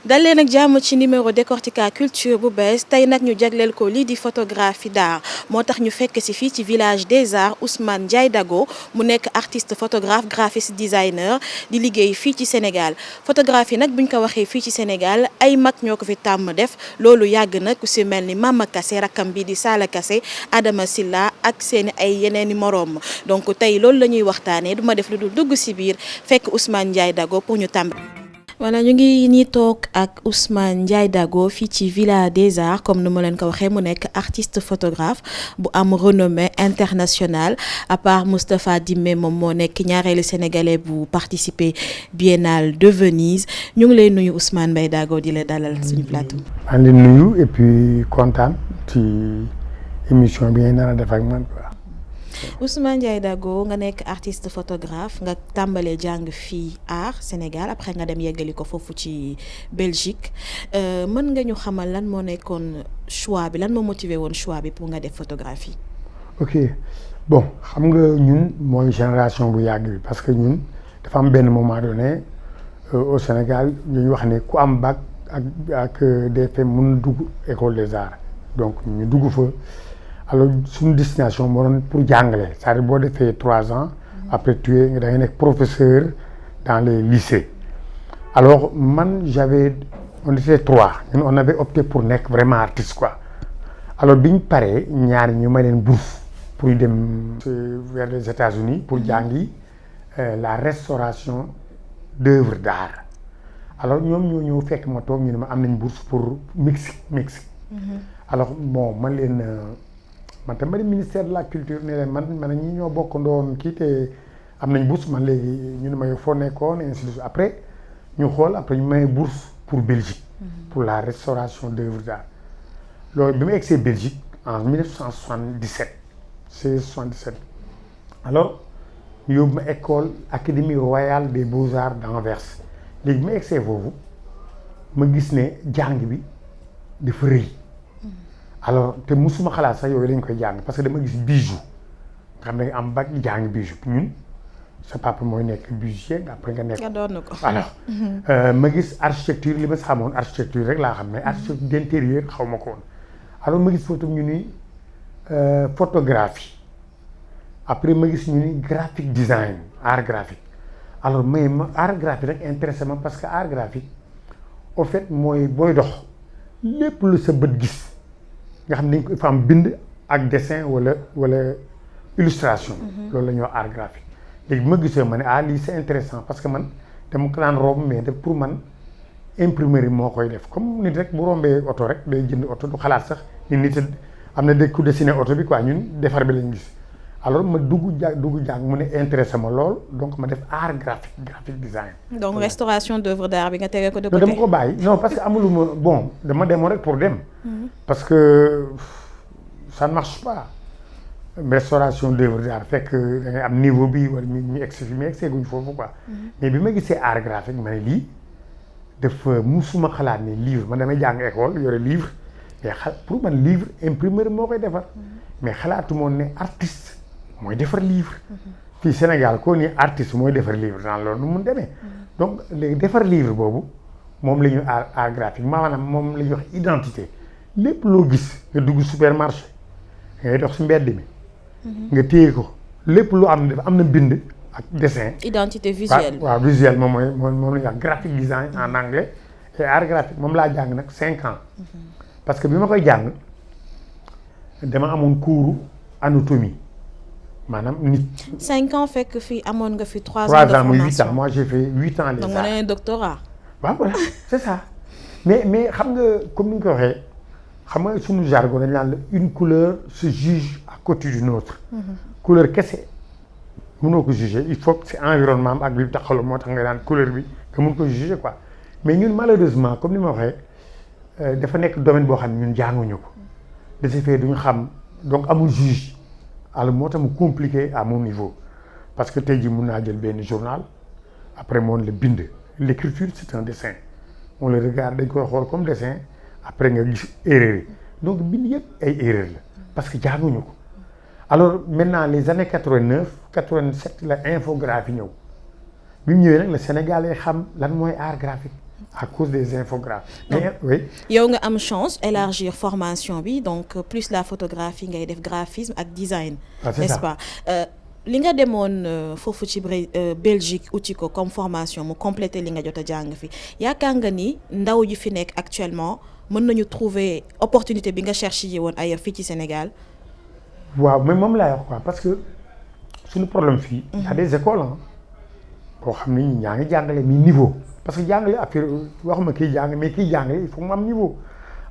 dal leen ak jàmm ci numéro décortica culture bu bees tey nag ñu jagleel ko lii di photographie d'art moo tax ñu fekk si fii ci village des arts Ousmane Ndiaye Dago mu nekk artiste photographe graphiste designer di liggéey fii ci Sénégal photographie nag buñ ko waxee fii ci Sénégal ay mag ñoo ko fi tàmm def loolu yàgg na ku si mel ni Mama Kassé rakkam bi di Sala Kassé Adama Silla ak seeni ay yeneeni moroom donc tey loolu la ñuy waxtaanee duma def lu dul dugg si biir fekk Ousmane Ndiaye Dago pour ñu tàmbali. voilà ñu ngi nii toog ak Ousmane Ndiaye Dago fii ci Villa des Arts comme nu ma leen ko waxee mu nekk artiste photographe bu am renommée internationale à part Moustapha Dimé moom moo nekk ñaareelu sénégalais bu participer Biennale de Venise ñu ngi lay nuyu Ousmane Ndiaye Dago di la dalal suñu plateau. maa ngi leen nuyu et puis kontaan ci émission bi ngeen nar a def ak man quoi. Ousmane Ndiaye Dago nga nekk artiste photographe nga tàmbalee jàng fii art Sénégal après nga dem yeggali ko foofu ci Belgique mën nga ñu xamal lan moo nekkoon choix bi lan moo motivé woon choix bi pour nga def photographie. ok bon xam nga ñun mooy génération bu yàgg bi parce que ñun dafa am benn moment donné au Sénégal ñu wax ne ku am bac ak DFM mun dugg école des arts donc ñu dugg fa. alors suñu destination moo doon pour jàngale c'est-à-dire boo defee 3 ans après da ngay nekk professeur dans les lycées alors man on était 3 ñun on avait opté pour nekk vraiment artiste quoi alors biñ paree ñaari ñu may leen bourse pour ñu dem vers les États-Unis pour jàngi la restauration d'œuvres d'art alors ñoom ñoo ñëw fekk ma toog ñu ne ma am nañ bourse pour Mexique alors bon man leen man tam bari ministère de la culture ne leen man ñi ñoo bokk ndoon kii te am nañ bourse man léegi ñu ne ma yow foo nekkoon ainsi de suite après ñu xool après ñu may bourse pour Belgique pour la restauration d'œuvres d'art loolu bi ma egsee Belgique en 1977 alors ñu yóbbu ma école académie royale des beaux-arts d'Anvers léegi bi ma egsee foofu ma gis ne jàng bi dafa rëy alors te musuma xalaat sax yooyu dañ koy jàng parce que dama gis bijou nga xam ne am bac jàng bijou ñun sa papa mooy nekk bijoutier après nga nekk. nga doon ko alors ma gis architecture li ma si xamoon architecture rek laa xam mais architecture d'intérieur xaw ma ko woon alors ma gis photo ñu ni photographie après ma gis ñu ni graphic design art graphique alors mais art graphique rek intéressé ma parce que art graphique au fait mooy booy dox lépp lu sa bët gis. nga xam ne dañ ko fa am bind ak dessin wala illustration. loolu la ñuy wax art graphique léegi bi ma gisee ma ne lii c'est intéressant parce que man dama ko daan romb mais def pour man imprimerie moo koy def comme nit rek bu rombee oto rek day jënd oto du xalaat sax nit am na ku dessiné oto bi quoi ñun defar bi lañ gis alors ma dugg jàng mu ne intéressé ma lool donc ma def art graphique design. donc restauration d'œuvres d'art bi nga tegee ko de côté. dama ko bàyyi non parce que amuluma bon dama demoon rek pour dem. parce que ça ne marche pas restauration d'œuvres d'art fekk da ngay am niveau bi wala ñu egsi fi mais egsi guñ foofu quoi. mais bi ma gisee art graphique ma ne lii dafa musuma xalaat ne livre man damay jàng école yore livre mais pour man livre imprimeur moo koy defar. mais xalaatu moon ne artiste mooy defar livre. fii Sénégal koo ni artiste mooy defar livre dans loolu nu mun demee. donc léegi defar livre boobu moom la ñuy art graphique maanaam moom la ñuy wax identité. lépp loo gis nga dugg supermarché ngay dox ci mbedd mi. nga téye ko lépp lu am na bind ak dessin. identité visuelle waaw visuel moom la ñuy wax graphic design en anglais et art graphique moom laa jàng nag 5 ans. parce que bi ma koy jàng dama amoon cours anatomie maanaam nit. 5 ans fekk fii amoon nga fi 3 ans de 3 ans formation muy 8 ans moi j'ai fait 8 ans les arts. donc mu ne doctorat. waaw voilà c'est ça mais xam nga comme ni ñu ko waxee. xam nga suñu jargon dañ naan la une couleur se juge à côté d'une autre. couleur kese mënoo ko juger il faut que c'est environnement ak bi taxawal moo tax nga daan couleur bi nga mun ko juger quoi mais ñun malheureusement comme ni ma waxee dafa nekk domaine boo xam ne ñun jànguñu ko de ce fait duñu xam donc amul juge alors moo tax mu compliqué à mon niveau parce que tey jii mun naa jël benn journal après moom la bind l'écriture c'est un dessin on le regarde dañ koy xool comme dessin. après nga gis erreur yi donc bind yëpp ay erreur la parce que jànguñu ko alors maintenant les années 89 87 la infographie ñëw bi mu ñëwee nag le Sénégalais xam lan mooy art graphique à cause des infographes. Mais oui. yow nga am chance élargir formation bi donc plus la photographie ngay def graphisme ak design. N'est-ce pas li nga demoon foofu ci Belgique uti ko comme formation mu compléter li nga jot a jàng fi yaakaar nga ni ndaw yi fi nekk actuellement mën nañu trouver opportunité bi nga cherché yi woon ailleurs fii ci Sénégal. waaw mais moom laay wax quoi parce que suñu problème fii. y a des écoles boo xam ni ñaa ngi jàngale mi niveau. parce que jàngale affaire waxuma kii jàng mais kii jàngale il faut mu am niveau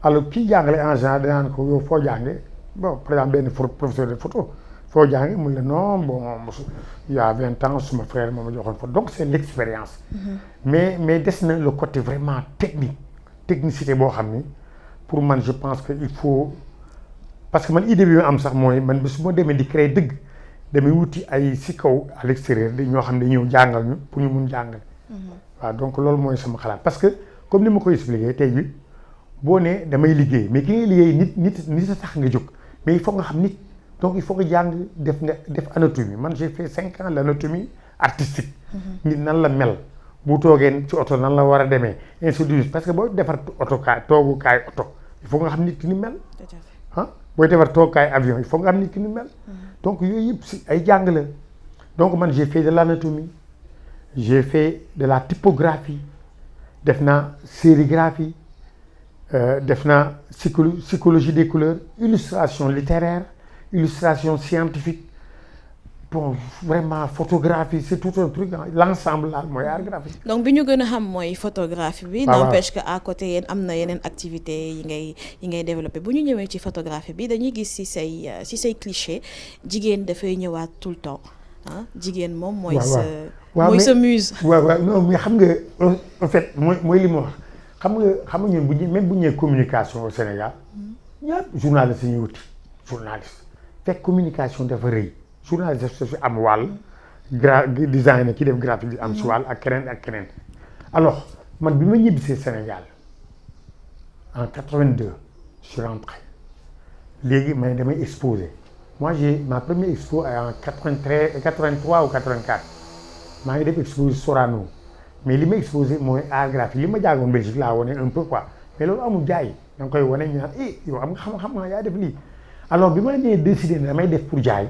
alors kii jàngale en général danaan ko yow foo jànge bon par exemple benn professeur de photo foo jànge mun la non bon il y a 20 ans suma frère moo ma joxoon photo donc c'est l'expérience. mais des na le côté vraiment technicité boo xam ni pour man je pense que il faut parce que man idée bi ma am sax mooy man su ma demee di créer dëgg damay wuti ay si kaw à l'extérieur di ñoo xam ne ñëw jàngal ñu pour ñu mun jàngale. waaw donc loolu mooy sama xalaat parce que comme ni ma koy expliquer tey jii boo nee damay liggéey mais ki ngay liggéey nit a tax nga jóg mais il faut nga xam nit donc il faut que jàng def anatomie man j'ai fait 5 ans l'anatomie artistique. nit nan la mel bu toogee ci oto nan la war a demee ainsi de suite parce que booy defar toogukaay oto il faut nga xam nit ki ni mel. ah booy defar toogukaay avion il faut nga xam nit ki ni mel. donc yooyu yëpp si ay jàng la donc man j'ai fait de l'anatomie. J'ai fait de la typographie, def naa sérigraphie, def naa psychologie des couleurs, illustration littéraire, illustration scientifique, bon vraiment photographie c'est tout un truc l'ensemble là mooy art graphique. donc bi ñu gën a xam mooy photographie bi. n'empêche que à côté yéen am na yeneen activités yi ngay développer bu ñu ñëwee ci photographie bi dañuy gis ci say cliché jigéen dafay ñëwaat tout le temps ah jigéen moom mooy mooy sa muse. waaw non mais xam nga en fait mooy li ma wax xam nga ñun bu ñu même bu ñu nee communication au Sénégal ñëpp journaliste yi ñuy wuti journaliste fekk communication dafa rëy journaliste dafa fi am wàll designer ki def graphique di am si wàll ak keneen alors man bi ma ñibbisee Sénégal en 82 je suis rentré léegi man damay exposé moi j'ai ma première expo en 83 ou 84 maa ngi def exposé Sorano mais li ma exposé mooy art graphique li ma jàngoon Belgique laa wone un peu quoi mais loolu amul jaay da nga koy wane ñu naan yow am nga xam nga yaa def lii alors bi ma nee décidé ne damay def pour jaay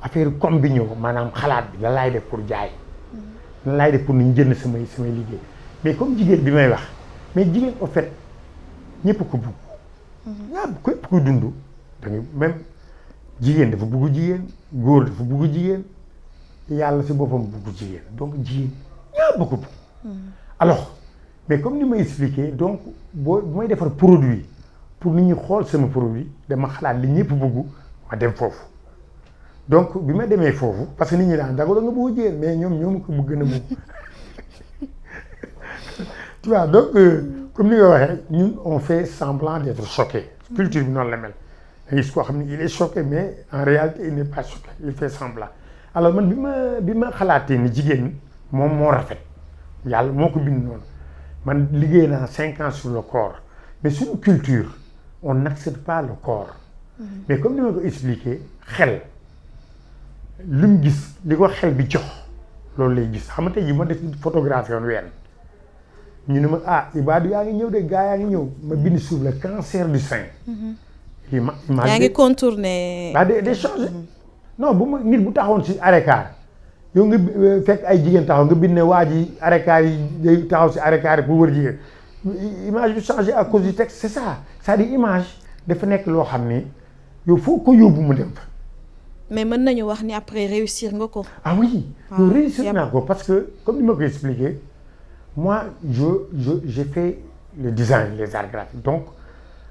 affaire comme bi ñëw maanaam xalaat bi lan laay def pour jaay lan laay def pour ni ñu jënd samay liggéey mais comme jigéen bi may wax mais jigéen au fait ñëpp ko bugg ñëpp képp kuy dund da nga même jigéen dafa bugg jigéen góor dafa bugg jigéen yàlla si boppam bugg jigéen donc jigéen ñëpp ko bugg alors mais comme ni ma expliqué donc bu may defar produit pour nit ñi xool sama produit dama xalaat li ñëpp bugg ma dem foofu donc bi ma demee foofu parce que nit ñi daan da nga bëgg jigéen mais ñoom ko bëgg na moom tu vois donc comme ni nga waxee ñun on fait semblant d'être choqué culture bi noonu la mel da gis koo xam ne il est choqué mais en réalité il n'est pas choqué il fait semblant alors man bi ma xalaatee ni jigéen moom moo rafet yàlla moo ko bind noonu man liggéey naa 5 ans sur le corps mais suñu culture on n'accepte pas le corps mais comme ni ma ko expliqué xel li mu gis li ko xel bi jox loolu lay gis xam nga tey jii ma def photographie woon ween ñu ne ma Ibadou yaa ngi ñëw de gaa yaa ngi ñëw ma bind suuf le cancer du sein. yaa ngi contourner. des choses non bu ma nit bu taxawoon si arrêt-car yow nga fekk ay jigéen taxaw nga bind ne waa ji arrêt-car yi day taxaw si arrêt-car yi pour wër jigéen image bi changé à cause du texte c'est ça c'est-à-dire image dafa nekk loo xam ni yow foo ko yóbbu mu dem fa. mais mën nañu wax ni après réussir nga ko. ah oui yow réussir naa ko parce que comme ni ma ko expliqué moi j'ai fait le design les arts graphiques donc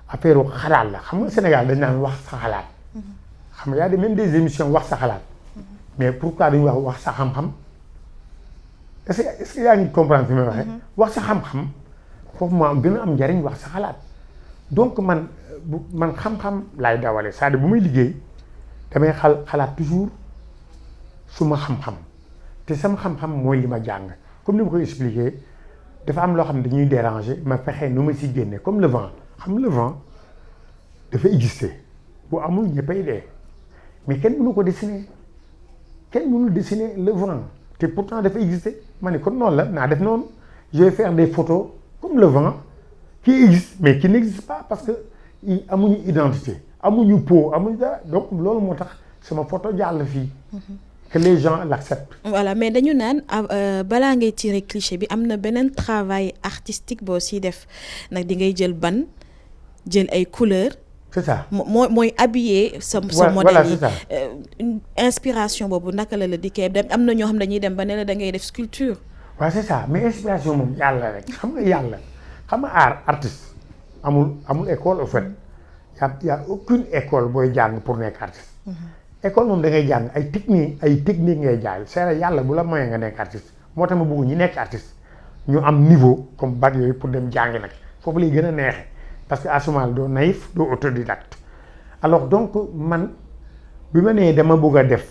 affaire xalaat la xam nga Sénégal dañ naan wax sa xalaat xam nga y a même des émissions wax sa xalaat mais pourquoi dañuy wax sa xam-xam est-ce que yaa ngi comprendre fi may waxee wax sa xam-xam foofu moo gën a am njariñ wax sa xalaat donc man xam-xam laay dawale c'est-à-dire bu may liggéey damay xalaat toujours suma xam-xam te sama xam-xam mooy li ma jàng comme ni ma koy expliquer dafa am loo xam ne dañuy déranger ma fexe nu ma si génne comme le vent xam le vent dafa exister bu amul ñëppay dee mais kenn mënu ko dessiner kenn mënul dessiner le vent te pourtant dafa exister ma ne kon noonu la naa def noonu je vais faire des photos comme le vent qui existe mais qui n'existe pas parce que amuñu identité amuñu peau amuñu dara donc loolu moo tax sama photo jàll fii. que les gens l'acceptent. voilà mais dañu naan balaa ngay tirer cliché bi am na beneen travail artistique boo siy def nag di ngay jël ban jël ay couleurs. c'est ça mooy habillé sa modèle voilà yi. c'est ça. inspiration boobu naka la dikkee dem am na ñoo xam dañuy dem ba ne la da ngay def sculpture. waaw c'est ça mais inspiration moom yàlla rek xam nga yàlla xam nga art artiste amul école au fait y a aucune école booy jàng pour nekk artiste. école moom da ngay jàng ay technique ngay jaay c'est yàlla bu la mayee nga nekk artiste moo tax ma bëgg ñi nekk artiste ñu am niveau comme bac yooyu pour dem jàngi nag foofu lay gën a neexee parce que à ce moment doo naïf doo autodidacte alors donc man bi ma nee dama bëgg a def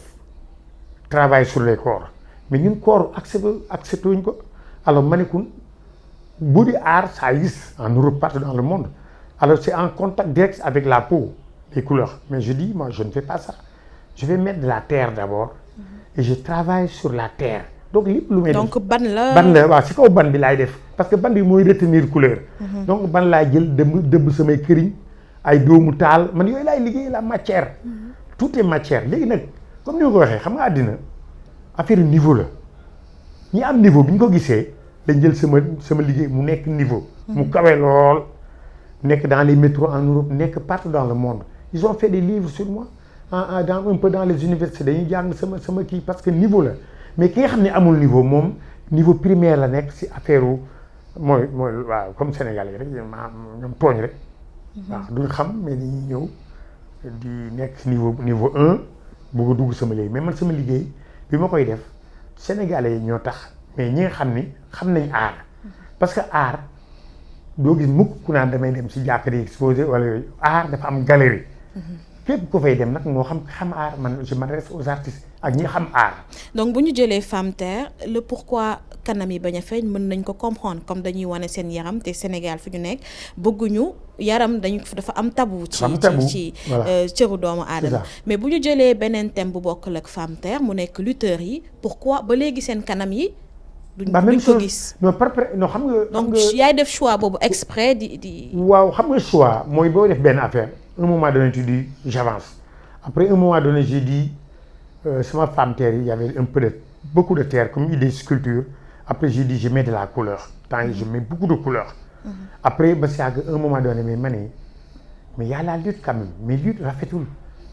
travail sur les corps mais ñun corps accepté wuñ ko alors ma ne kun bu di art ça existe en Europe partout dans le monde alors c'est en contact direct avec la peau les couleurs mais je dis moi je ne fais pas ça je vais mettre de la terre d'abord et je travaille sur la terre donc lépp lu may def donc ban la waaw si kaw ban bi laay def parce que ban bi mooy retenir couleur donc ban laay jël dëbb samay këriñ ay doomu taal man yooyu laay liggéey la matière tout est matière léegi nag comme ni ma ko waxee xam nga àddina affaire niveau la ñi am niveau bi ñu ko gisee dañ jël sama liggéey mu nekk niveau mu kawe lool nekk dans les métros en Europe nekk partout dans le monde ils ont fait des livres sur moi dans un peu dans les universités dañuy jàng sama kii parce que niveau la mais ki nga xam ne amul niveau moom niveau primaire la nekk si affaire mooy waaw comme Sénégal yi rek ñoom tooñ rek waaw duñ xam mais dañuy ñëw di nekk si niveau 1 bëgg a dugg sama liggéey mais man sama liggéey bi ma koy def Sénégalais yi ñoo tax mais ñi nga xam ni xam nañ art parce que art doo gis mukk ku naan damay dem si jàkka di exposé wala yooyu art dafa am galerie képp ku fay dem nag moo xam art man je m'adresse aux artistes ak ñi xam art. donc bu ñu jëlee Femme Terre le pourquoi kanam yi bañ a feeñ mën nañ ko comprendre comme dañuy wane seen yaram te Sénégal fi ñu nekk bëgguñu yaram dafa am tabou ci cëru doomu aadama mais bu ñu jëlee beneen thème bu bokkul ak Femme Terre mu nekk lutteurs yi pourquoi ba léegi seen kanam yi duñ ko gis non xam nga donc yaay def choix boobu exprès di waaw xam nga choix mooy boo def benn affaire un moment donné tu dis j'avance après un moment donné j'ai dit sama Femme Terre yi y avait un peu beaucoup de terre comme des sculptures après j'ai dit je mets de la couleur tant je mets beaucoup de couleur après ba si àgg un moment donné mais ma ne mais y a la lutte quand même mais lutte rafetul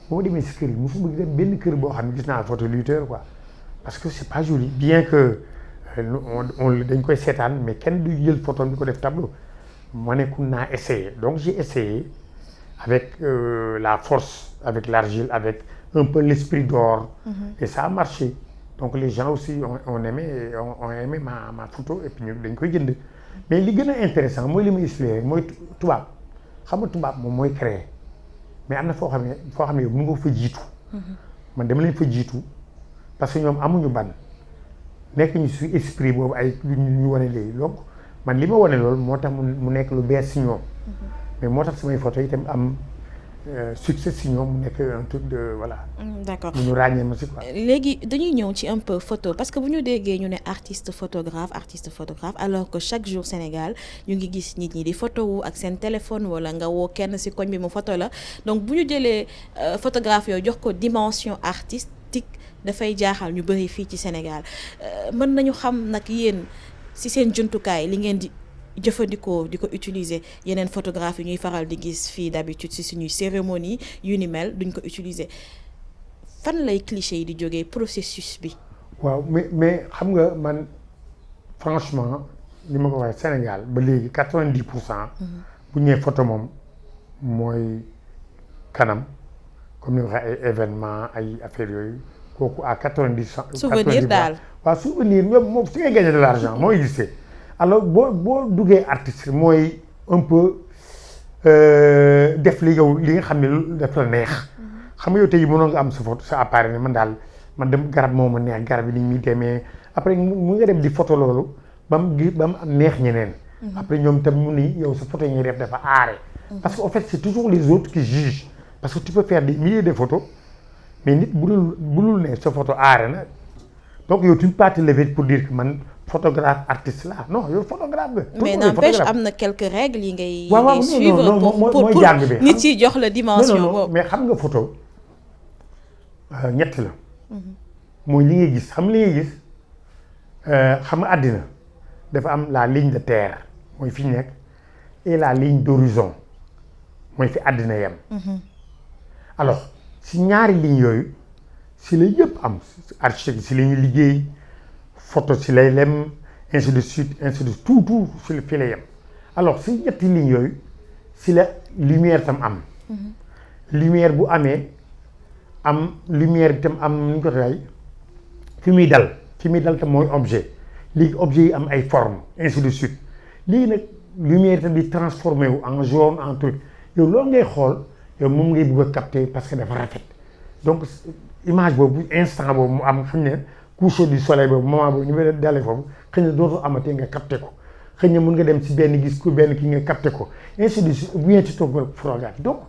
boo demee si kër yi mosuma gis benn kër boo xam ne gis naa photo lutteur quoi parce que c'est pas joli bien que dañ koy seetaan mais kenn du jël photo bi ko def tableau ma ne kun naa essayé donc j'ai essayé avec la force avec l'argile avec un peu l'esprit d'or et ça a marché donc les gens aussi ont aimé ma photo et puis dañ koy jënd mais li gën a intéressant mooy li may expliqué mooy tubaab xam nga tubaab moom mooy créer mais am na foo xam ne yow mën nga fa jiitu man dama leen fa jiitu parce que ñoom amuñu ban nekk ñu su esprit boobu ay ñu wane léegi donc man li ma wane loolu moo tax mu nekk lu bees si ñoom mais moo tax samay photo itam am succès si ñoom mu nekk un truc de voilà. d'accord ñu ràññee ma si quoi. léegi dañuy ñëw ci un peu photo parce que bu ñu déggee ñu ne artiste photographe alors que chaque jour Sénégal ñu ngi gis nit ñi di photo wu ak seen téléphone wala nga woo kenn si koñ bi mu photo la donc bu ñu jëlee photographe yooyu jox ko dimension artistique dafay jaaxal ñu bëri fii ci Sénégal mën nañu xam nag yéen si seen jumtukaay li ngeen di jëfandikoo di ko utiliser yeneen photographe yi ñuy faral di gis fii d'habitude si suñuy cérémonie yu ni mel duñ ko utiliser fan lay cliché yi di jógee processus bi. waaw mais xam nga man franchement li ma ko waxee Sénégal ba léegi 90% bu ñu nee photo moom mooy kanam comme ni nga waxee ay événement ay affaires yooyu kooku à 90. souvenir daal waaw souvenir ñoom moom si ngay gagner de l'argent moo existé. alors boo duggee artiste mooy un peu def li nga xam ne daf la neex xam nga yow tey mënoo nga am sa photo sa appareil ne man dem garab moo ma neex garab yi ni muy demee après mu nga dem di photo loolu ba mu neex ñeneen après ñoom tam mu ni yow sa photo yi ngay def dafa aare parce que en fait c'est toujours les autres qui jugent parce que tu peux faire des milliers de photos mais nit bu dul ne sa photo aare na donc yow tu ne peux pas te lever pour dire que man photographe artiste là non yow photographe nga. mais n'empêche am na quelques règles yi ngay. waaw suivre pour jàng bi nit yi jox la dimension boobu. mais xam nga photo ñett la. mooy li ngay gis xam li ngay gis xam nga àddina dafa am la ligne de terre mooy fi ñu nekk et la ligne d'horizon mooy fi àddina yem. alors si ñaari lignes yooyu si la yëpp am architecte si la ñuy liggéey photo si lay lem ainsi de suite tout si la fi la yem alors si ñetti lignes yooyu si la lumière tam am. lumière bu amee am lumière bi tam am nu ñu ko waxee fi muy dal tam mooy objet léegi objet yi am ay forme ainsi de suite léegi nag lumière tam di transformé wu en jaune en truc yow loolu ngay xool yow moom ngay bëgg a capter parce que dafa rafet donc image boobu instant boobu mu am xam ne coucher du soleil boobu moment boobu ñu ngi dalee foofu xëy na dootoo amatee nga capter ko xëy na mun nga dem si benn gis ku benn ki nga capter ko ainsi de suite bu ngeen ci toog photographe donc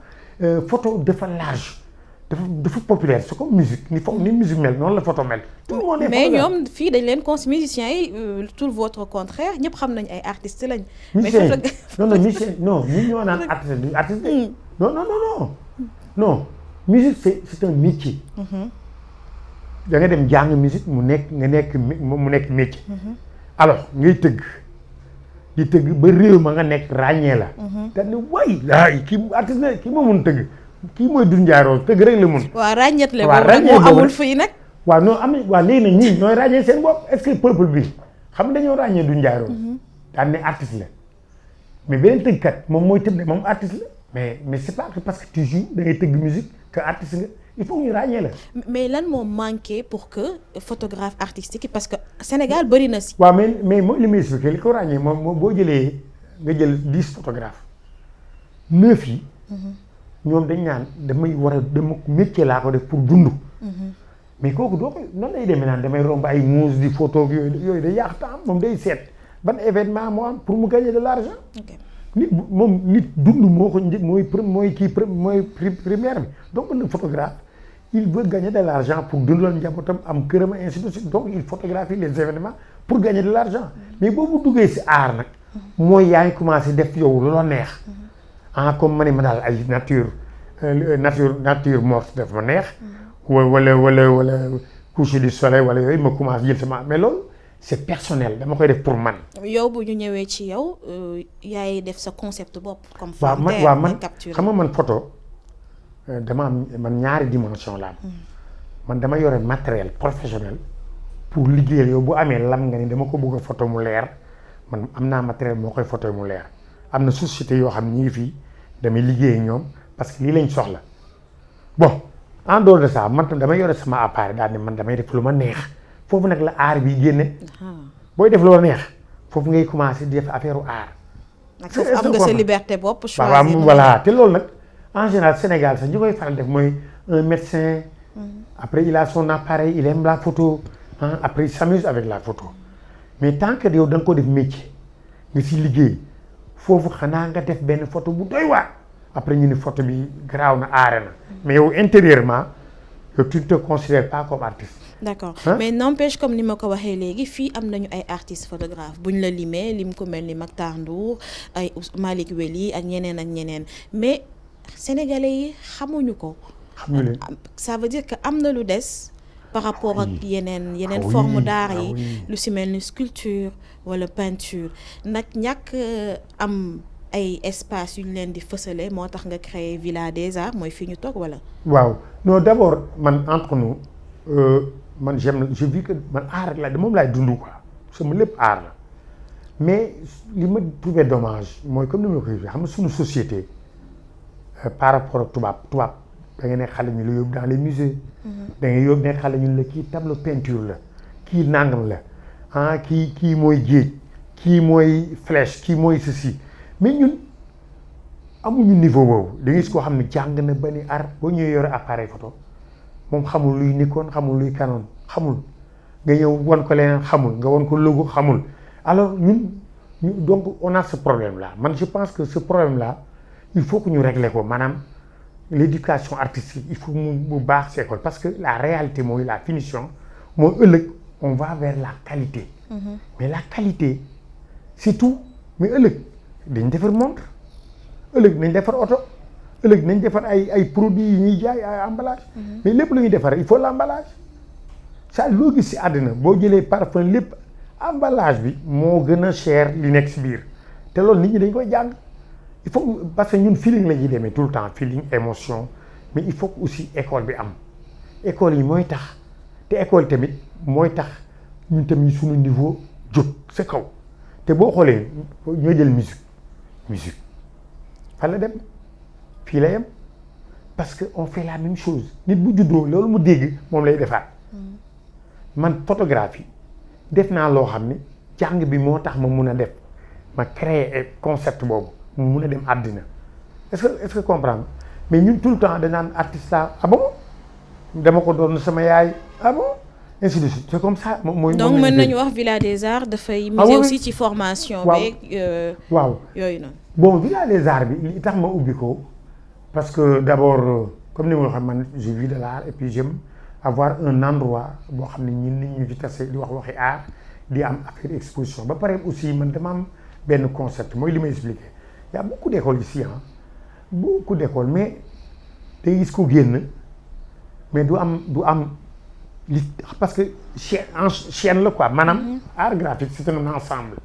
photo dafa large. dafa populaire c'est comme musique ni musique mel noonu la photo mel. tout le monde est mais ñoom fii dañ leen cons musiciens yi tout votre contraire ñëpp xam nañ ay artistes lañ. musicien non musicien non ñun ñoo naan artiste du artiste non musique c'est un métier. da nga dem jàng musique mu nekk métier. alors ngay tëgg di tëgg ba réew ma nga nekk ràññee la. daal ni waay laay kii artiste la kii moo mun tëgg. kii mooy Doudou Ndiaye Rose tëgg rek la mun. waaw ràññeet la boobu moo amul fii nag. waaw non am na waaw léegi nag ñii ñooy ràññee seen bopp est-ce que peuple bi xam nga dañoo ràññee Doudou Ndiaye Rose. daan ne artiste la mais beneen tëggkat moom mooy tëgg ne moom artiste la mais c'est pas que parce que tu joues da ngay tëgg musique que artiste nga il faut ñu ràññee la. mais lan moo manqué pour que photographe artistique parce que Sénégal bëri na si. waaw mais mooy li muy expliqué li ko ràññee moom boo jëlee nga jël 10 photographes 9 yi. ñoom dañ naan dama métier laa ko def pour dund. mais kooku doo koy noonu lay demee naan damay romb ay muus di photo yooyu day yàq temps moom day seet ban événement moo am pour mu gagner de l'argent. nit dund moo ko mooy primaire bi donc le photographe il veut gagner de l'argent pour dundal njabootam am këram ainsi de suite donc il photographie les événements pour gagner de l'argent mais boobu duggee si art nag mooy yaa ngi commencé def yow lu la neex. comme ma daal ay nature morte daf ma neex. wala coucher du soleil wala yooyu ma commencé jël sama mais loolu c'est personnel dama koy def pour man. yow bu ñu ñëwee ci yow yaay def sa concept bopp. comme man xam nga man photo dama am man ñaari dimension la am. man dama yore matériel professionnel pour liggéeyal yow bu amee lam nga ni dama ko bëgg a photo mu leer man am naa matériel moo koy photo mu leer am na société yoo xam ne ñu ngi fii. damay liggéey ak ñoom parce que lii lañ soxla bon en dehors de ça man tam damay yore sama appareil daal ne man damay def lu ma neex foofu nag la art bi génne. booy def lu ma neex foofu ngay commencer di def affaire art. foofu am nga sa liberté bopp. choisir voilà te loolu nag en général Sénégal sax ñu koy faral def mooy un médecin. après il a son appareil il aime la photo après il s'amuse avec la photo mais tant que yow da nga ko def métier nga si liggéey. foofu xanaa nga def benn photo bu doy waar après ñu ni photo bi garaaw na aare na mais yow intérieurement yow tu ne te considères pas comme artiste. d'accord mais n'empêche comme ni ma ko waxee léegi fii am nañu ay artistes photographes buñ la limee lim ko mel ni Mactar Ndour ay Malick Wely ak ñeneen mais sénégalais yi xamuñu ko. xamuñu leen ça veut dire que am na lu des. par rapport ak yeneen forme d'art yi lu si mel ni sculpture wala peinture nag ñàkk am ay espace yu ñu leen di fësale moo tax nga créer Villa des Arts mooy fii ñu toog wala. waaw non d'abord man entre nous man je vis que man art la moom laay dund quoi sama lépp art la mais li ma trouvé dommage mooy comme ni ma ko waxee xam nga suñu société par rapport ak tubaab da nga ne xale ñu la yóbbu dans les musées. da ngay yóbbu ne xale ñun la kii tableau peinture la kii nangam la kii mooy géej kii mooy flèche kii mooy ceci mais ñun amuñu niveau boobu da ngay gis koo xam ne jàng na ba ni art boo ñëwee yore appareil photo moom xamul luy Nikon xamul luy Canon xamul nga ñëw wan ko leneen xamul nga wan ko logo xamul alors ñun donc on a ce problème là man je pense que ce problème là il faut que ñu régler ko maanaam. L'éducation artistique il faut mu baax ci école parce que la réalité mooy la finition mooy ëllëg on va vers la qualité mais la qualité c'est tout. mais ëllëg dañ defar montre ëllëg nañ defar oto ëllëg nañ defar ay produits yi ñuy jaay ay emballage mais lépp lu ñuy defar il faut l'emballage. ça loo gis si àddina boo jëlee parfum lépp emballage bi moo gën a cher li nekk si biir te loolu nit ñi dañ koy jàng. il faut parce que ñun feeling la ñuy demee tout le temps feeling émotion mais il faut aussi école bi am école yi mooy tax te école tamit mooy tax ñun tamit suñu niveau jóg sa kaw te boo xoolee ñoo jël musique fan la dem fii la yem parce que on fait la même chose nit bu juddoo loolu mu dégg moom lay defaat man photographie def naa loo xam ni jàng bi moo tax ma mun a def ma créer concept boobu mu mun a dem àddina est-ce que comprendre mais ñun tout le temps dañ naan artiste la ah bon dama ko doon sama yaay ah bon ainsi de suite c'est comme ça. mooy donc mën nañu wax Villa des Arts dafay miser aussi ci formation. beeg waaw yooyu noonu. bon Villa des Arts bi li tax ma ubbi ko parce que d'abord comme ni ma waxee man je vis de l'art et puis j'aime avoir un endroit boo xam ne ñun nit ñi fi tase di wax waxi art di am affaire exposition ba pare aussi man dama am benn concept mooy li may expliquer. y a beaucoup d'écoles ici beaucoup d'écoles mais day gis ko génn mais du am li parce que chaîne la quoi maanaam art graphique c'est un ensemble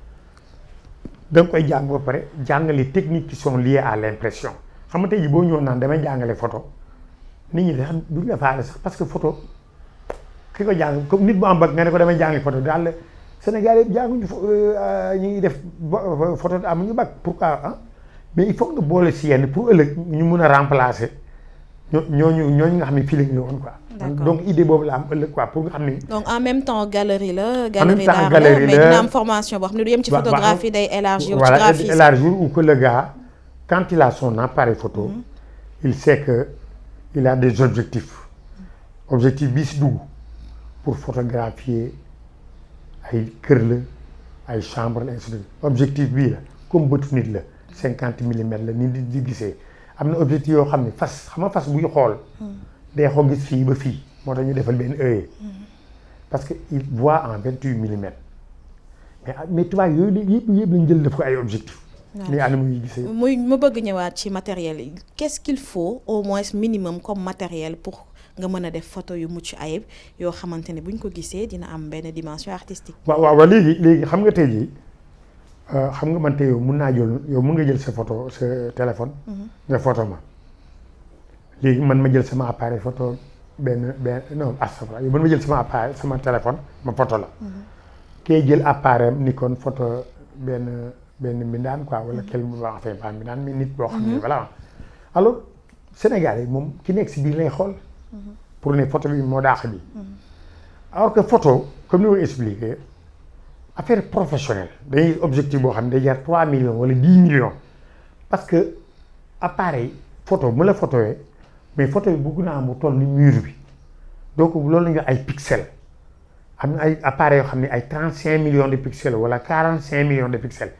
da nga koy jàng ba pare jàng les techniques qui sont liées à l'impression xam nga tey jii boo ñëwoon naan damay jàngale photo nit ñi sax duñ la faale sax parce que photo ki ko jàng comme nit bu am bac nga ne ko damay jàngi photo daal la Sénégal yëpp jànguñu ñu ngi def photo amuñu bac pourquoi mais il faut nga boole si yenn pour ëllëg ñu mun a remplacer ñooñu nga xam ne fii la ñu woon quoi. donc idée boobu la am ëllëg quoi pour nga xam ni. donc en même temps galerie la. galerie d'art la mais dina am formation boo xam ne du yem ci photographie day élargir. ci graphisme voilà élargir ou que le gars quand il a son appareil photo. il sait que il a des objectifs. objectif bii si dugg pour photographier ay kër la ay chambre la ainsi de suite objectif bii la comme bëtu nit la. 50 millimètres la nit di gisee am na objectif yoo xam ne fas xam nga fas buy xool day xool gis fii ba fii moo tax ñu defal benn œil parce que il voit en 28 millimètres mais tubaab yooyu yëpp lañ jël def ko ay objectifs. ni anam yi gisee. muy ma bëgg ñëwaat ci matériel yi qu'est-ce qu'il faut au moins minimum comme matériel pour nga mën a def photo yu mucc ayib yoo xamante ne buñ ko gisee dina am benn dimension artistique. waaw léegi xam nga tey jii. xam nga man tey yow mun nga jël sa photo sa téléphone. nga photo ma léegi man ma jël sama appareil photo non astafurlah yow man ma jël sama appareil sama téléphone ma photo la. kee jël appareil Nikon photo benn mbindaan quoi wala quel enfin pas mbindaan mais nit boo xam ne voilà. alors Sénégal yi moom ki nekk si biir lay xool. pour ne photo bi moo daax bi. alors que photo comme ni ma expliqué. affaire professionnelle dañuy objectif boo xam ne day jar 3 millions wala 10 millions parce que appareil photo mu la photoyee mais photo bi bëgg naa mu toll ni mur bi donc loolu la ñu ay pixels am na ay appareils yoo xam ne ay 35 millions de pixels wala 45 millions de pixels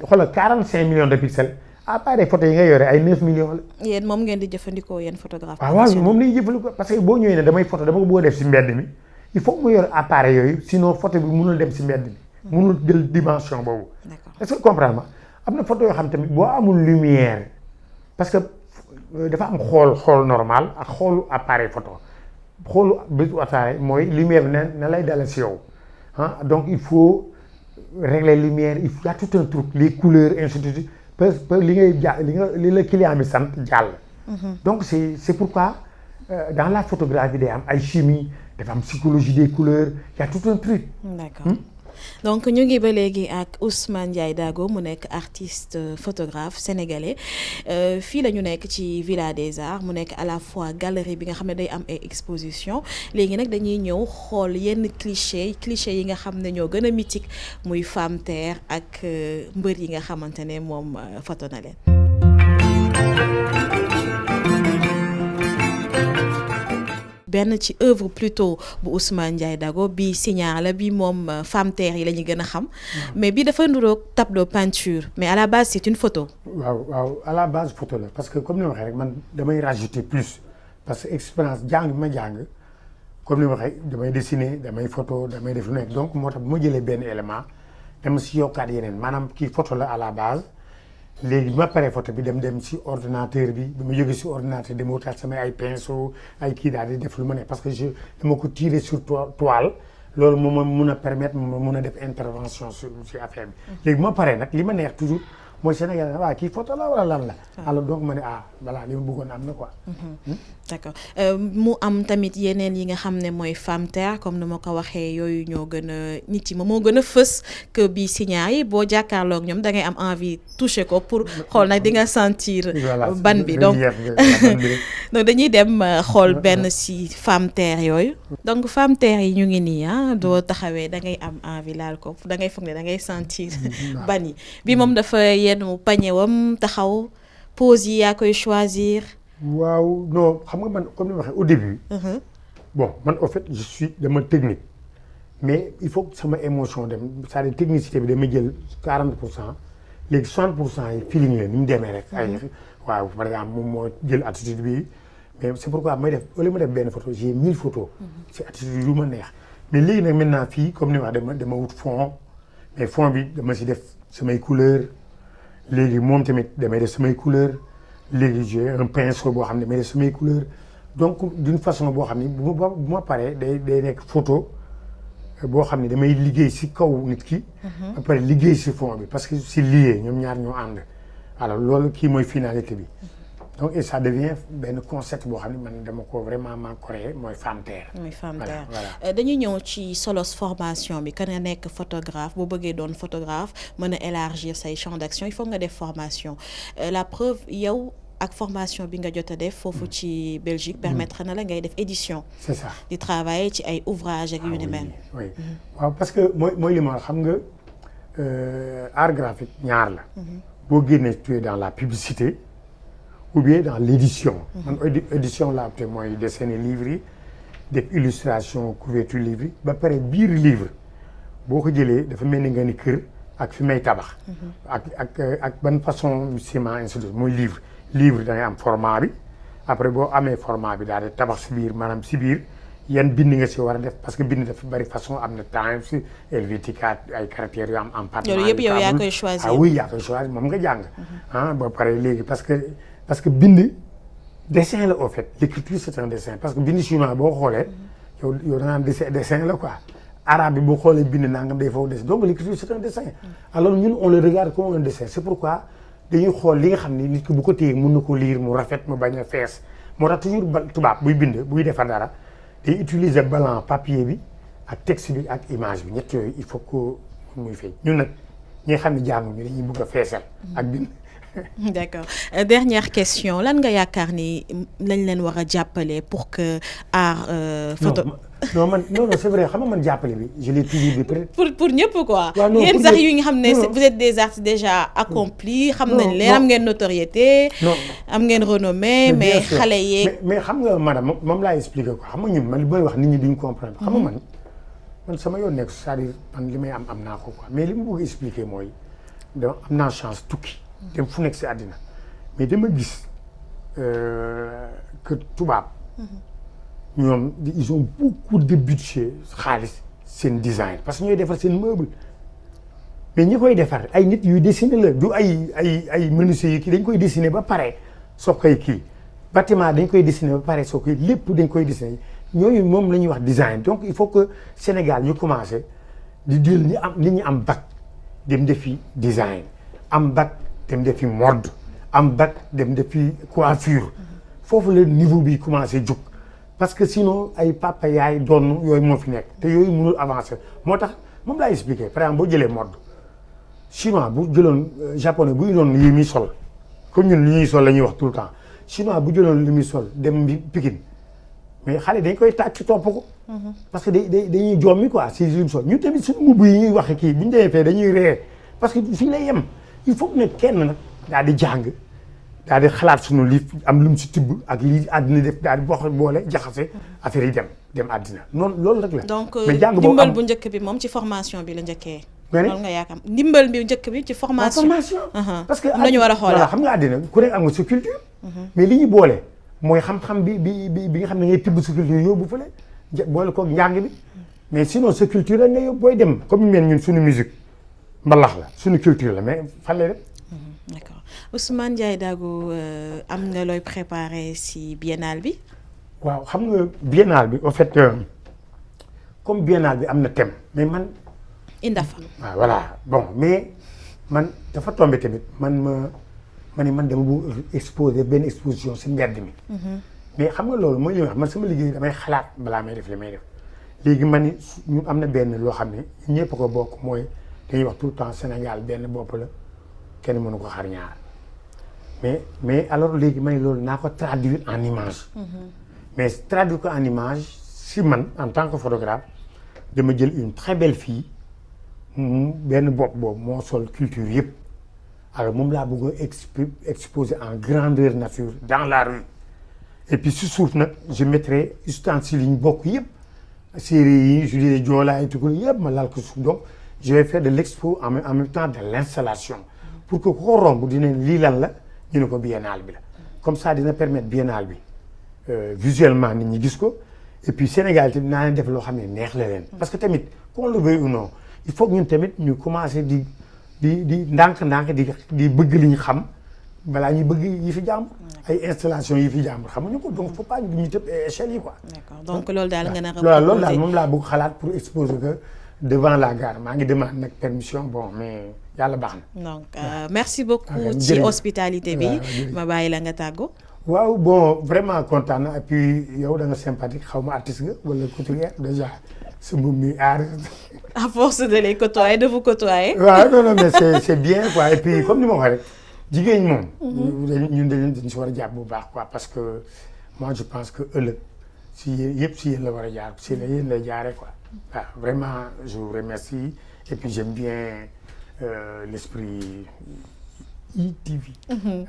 xoolal 45 millions de pixels appareil photo yi nga yore ay 9 millions la. yéen moom ngeen di jëfandikoo yéen photographe. waaw moom la ñuy jëfandikoo parce que boo ñëwee ne damay photo dama ko bëgg a def si mbedd mi il faut mu yor appareil yooyu sinon photo bi mënul dem si mbedd mi. mënul jël dimension boobu. est-ce que comprendre ma am na photo yoo xam tamit boo amul lumière parce que dafa am xool normal ak xoolu appareil photo xoolu bisu appareil mooy lumière bi na lay dala si yow donc il faut régler lumière il y a tout un truc les couleurs ainsi de suite parce que li la client bi sant jàll. donc c'est pourquoi dans la photographie day am ay chimie dafa am psychologie des couleurs il y a tout un truc. D'accord. donc ñu ngi ba léegi ak Ousmane Ndiaye Dago mu nekk artiste photographe sénégalais fii la ñu nekk ci Villa des Arts mu nekk à la fois galerie bi nga xam ne day am ay exposition léegi nag dañuy ñëw xool yenn cliché yi nga xam ne ñoo gën a mythique muy femme terre ak mbër yi nga xamante ne moom photo na leen. benn ci œuvre plutôt bu Ousmane Ndiaye Dago bi signal la bi moom femme terre yi la ñu gën a xam mais bi dafa nduroog tableau peinture mais à la base c'est une photo. waaw à la base photo la parce que comme ni ma waxee rek man damay rajouter plus parce que expérience jàng bi ma jàng comme ni ma waxee damay dessiner damay photo damay def lu nekk donc moo tax bu ma jëlee benn élément dama si yokkaat yeneen maanaam kii photo la à la base léegi bi ma paree photo bi dem si ordinateur bi ma jógee si ordinateur dama wutaat samay ay pinceau ay kii daal di def lu ma nekk parce que dama ko tirer sur toile loolu moom ma mun a permettre ma mun a def intervention si affaire bi. léegi bu ma paree nag li ma neex toujours mooy Sénégal waaw kii photo la wala lan la. alors donc ma ne voilà li ma bëggoon am na quoi. d'accord mu am tamit yeneen yi nga xam ne mooy femme terre comme ni ma ko waxee yooyu ñoo gën a nit yi moo gën a fës que bii signaar yi boo jàkkaarloog ñoom da ngay am envie toucher ko pour xool nag di nga sentir. ban bi donc donc dañuy dem xool benn si femme terre yooyu. donc femme terre yi ñu ngi nii doo taxawee da ngay am envie laal ko da ngay foog ne da ngay sentir ban yi bi moom dafa yenn mu pañewam taxaw pose yi yaa koy choisir. waaw non xam nga man comme ni ma waxee au début. bon man au fait je suis dama technique mais il faut que sama émotion dem c'est-à-dire technicité bi dama jël 40% léegi 60% yi feeling la ni mu demee rek. ay waaw par exemple moom moo jël attitude bi mais c'est pourquoi may def au lieu ma def benn photo j'ai 1000 photos. c'est attitude yu ma neex mais léegi nag maintenant fii comme ni ma wax dama wut fond mais fond bi dama si def samay couleurs léegi moom tamit damay def samay couleurs. léegi j'ai un pinceau boo xam ne mais samay couleurs donc d'une façon boo xam ne bu ma paree day nekk photo boo xam ne damay liggéey si kaw nit ki. ba pare liggéey si fond bi parce que c'est lié ñoom ñaar ñoo ànd. alors loolu kii mooy finalité bi donc et ça devient benn concept boo xam ne man dama ko vraiment maa créé mooy femme terre. mooy femme terre voilà. dañuy ñëw ci solos formation bi kan nga nekk photographe boo bëggee doon photographe mën a élargir say champ d'action il faut nga def formation la preuve yow ak formation bi nga jot a def foofu ci Belgique permettre na la ngay def édition. c'est ça di travailler ci ay ouvrages ak yu ni mel. oui waaw parce que mooy li ma xam nga art graphique ñaar la. boo génnee tu es dans la publicité ou bien dans l'édition. man édition laa te mooy dessiner livre yi def illustration couverture livre yi ba pare biir livre boo ko jëlee dafa mel ni nga ni kër ak fi may tabax. ak ban façon ciment ainsi de suite mooy livre da ngay am format bi après boo amee format bi daal di tabax si biir maanaam si biir yan bind nga si war a def parce que bind dafa bari façon am na Times Helvetica ay caractères yu am en partie. loolu yëpp yow yaa koy choisir. oui yaa koy choisir moom nga jàng. ba pare léegi parce que bind dessin la au fait l'écriture c'est un dessin parce que bind chinois boo xoolee yow da nga am dessin la quoi arabe bi boo xoolee bind nangam day foofu dessin donc l'écriture c'est un dessin alors ñun on le regarde comme un dessin c'est pourquoi dañuy xool li nga xam ni nit ki bu ko téye mën na ko lire mu rafet mu bañ a fees moo tax toujours tubaab buy bind buy defar dara day utiliser blanc papier bi ak texte bi ak image bi ñett yooyu il faut que muy feeñ ñun nag ñi nga xam ne jànguñu dañuy bëgg a feesal ak bind. d'accord dernière question lan nga yaakaar ni lañ leen war a jàppale pour que art photo. non c'est vrai xam nga man jàppale bi je l'ai toujours dit peut-être. pour ñëpp quoi. yéen sax yu nga xam ne vous êtes des artistes déjà accomplis. xam nañ leen am ngeen notoriété. am ngeen renommée mais xale yeeg. mais xam nga madame moom laa expliqué quoi xam nga ñun man li may wax nit ñi duñ comprendre. xam nga man sama yoon nekk c'est-à-dire man li may am naa ko quoi mais li ma bëgg expliquer mooy dama am naa chance tukki. dem fu nekk si àddina mais dama gis que tubaab. ñoom ils ont beaucoup de budget xaalis seen design parce que ñooy defar seen meuble mais ñi koy defar ay nit yuy dessiner la du ay menuisier yi kii dañ koy dessiner ba pare soo koy kii bâtiment dañ koy dessiner ba pare soo koy lépp dañ koy dessiner ñooñu moom la ñuy wax design donc il faut que Sénégal ñu commencé di jël nit ñi am bac dem defi design am bac dem defi mode am bac dem defi coiffure foofu la niveau bi commencé jóg parce que sinon ay papa yaay doon yooyu moo fi nekk te yooyu mënul avancer moo tax moom laa expliqué par exemple boo jëlee mode chinois bu jëloon japonais bu ñu doon yi muy sol comme ñun li ñuy sol la ñuy wax tout le temps chinois bu jëloon li muy sol dem bi Pikine mais xale dañ koy tàcc topp ko. parce que dañuy jommi quoi si li mu sol ñun tamit suñu mbubb yi ñuy wax kii bu ñu demee fee dañuy ree parce que fii lay yem il faut que ne kenn nag daal di jàng. daal di xalaat sunu lii am lu mu si tibb ak lii àddina def daal di boole jaxase affaire yi dem àddina noonu loolu rek la. donc ndimbal bu njëkk bi moom ci formation bi la njëkkee. loolu nga yaakaar ndimbal bi njëkk bi ci formation. parce que am nañu war a xoolaat xam nga àddina ku nekk am nga sa culture. mais li ñu boole mooy xam-xam bi nga xam ne ngay tibb sa culture yóbbu fële boole koog njàng bi mais sinon sa culture la nga yow booy dem comme ñu mel ñun suñu musique mbalax la suñu culture la mais fan lay dem. D'accord Ousmane Ndiaye Dago am nga looy préparé si biennale bi. waaw xam nga biennale bi en fait comme biennale bi am na thème mais man. Indafa. waaw voilà bon mais man dafa tombé tamit man man dama bëgg exposer benn exposition si mbedd mi. mais xam nga loolu mooy li ma wax man sama liggéey damay xalaat balaa may def li may def léegi man ni ñun am na benn loo xam ne ñëpp ko bokk mooy dañuy wax tout le temps Sénégal benn bopp la kenn mënu ko xar ñaar mais alors léegi man loolu naa ko traduire en image. mais traduire ko en image si man en tant que photographe dama jël une très belle fille benn bopp boobu moo sol culture yëpp alors moom laa bëgg a exposer en grandeur nature dans la rue. et puis si suuf nag je mettrai ustensiles yi ñu bokk yëpp séeréer yi je dirais joolaa yi tukul yëpp ma lal ko suuf donc je vais faire de l'expo en même temps de l'installation pour que ku ko romb dina lii lan la ñu ne ko biennale bi la comme ça dina permettre biennale bi visuellement nit ñi gis ko et puis Sénégal tamit naa leen def loo xam ne neex la leen parce que tamit qu'on le veuille ou non il faut que ñun tamit ñu commencer di ndànk-ndànk di bëgg li ñu xam balaa ñuy bëgg yi fi jàmbur ay installation yi fi jàmbur xamuñu ko donc faut pas ñu tëb échelle yi quoi. D'accord donc loolu daal nga nar a proposer loolu daal moom laa bëgg xalaat pour exposer que devant la gare maa ngi demande nag permission bon mais yàlla baax na. donc merci beaucoup ci hospitalité bi ma bàyyi la nga tàggoo. waaw bon vraiment kontaan na et puis yow da nga sympathique xaw ma artiste nga wala couturière déjà sa mbubb mi aar. à force de les côtoyer de vous côtoyer. waaw non mais c'est bien quoi et puis comme ni ma waxee rek. jigéen ñi moom. ñun dañ si war a jàpp bu baax quoi parce que moi je pense que ëllëg si yëpp si yéen la war a jaar si yéen lay jaaree quoi. waaw vraiment je vous remercie et puis j'aime bien l'esprit ITV. Donc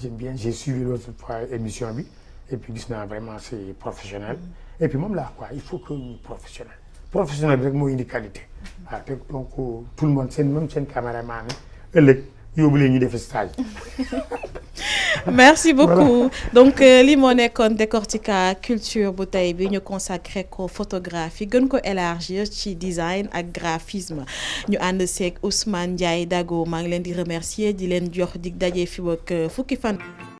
j'aime bien j'ai suivi l'autre fois émission bi et puis gis naa vraiment c'est professionnel. et puis moom laa quoi il faut que ñu professionnel bi rek moo indi qualité. waaw te donc tout le monde même seen caméraman yi ëllëg. yóbbu leen ñu def stage. merci beaucoup donc li moo nekkoon décortica culture bu tey bi ñu consacré ko photographie gën ko élargir ci design ak graphisme ñu ànd seeg Ousmane Ndiaye Dago maa ngi leen di remercier di leen jox dig daje fi ak fukki fan.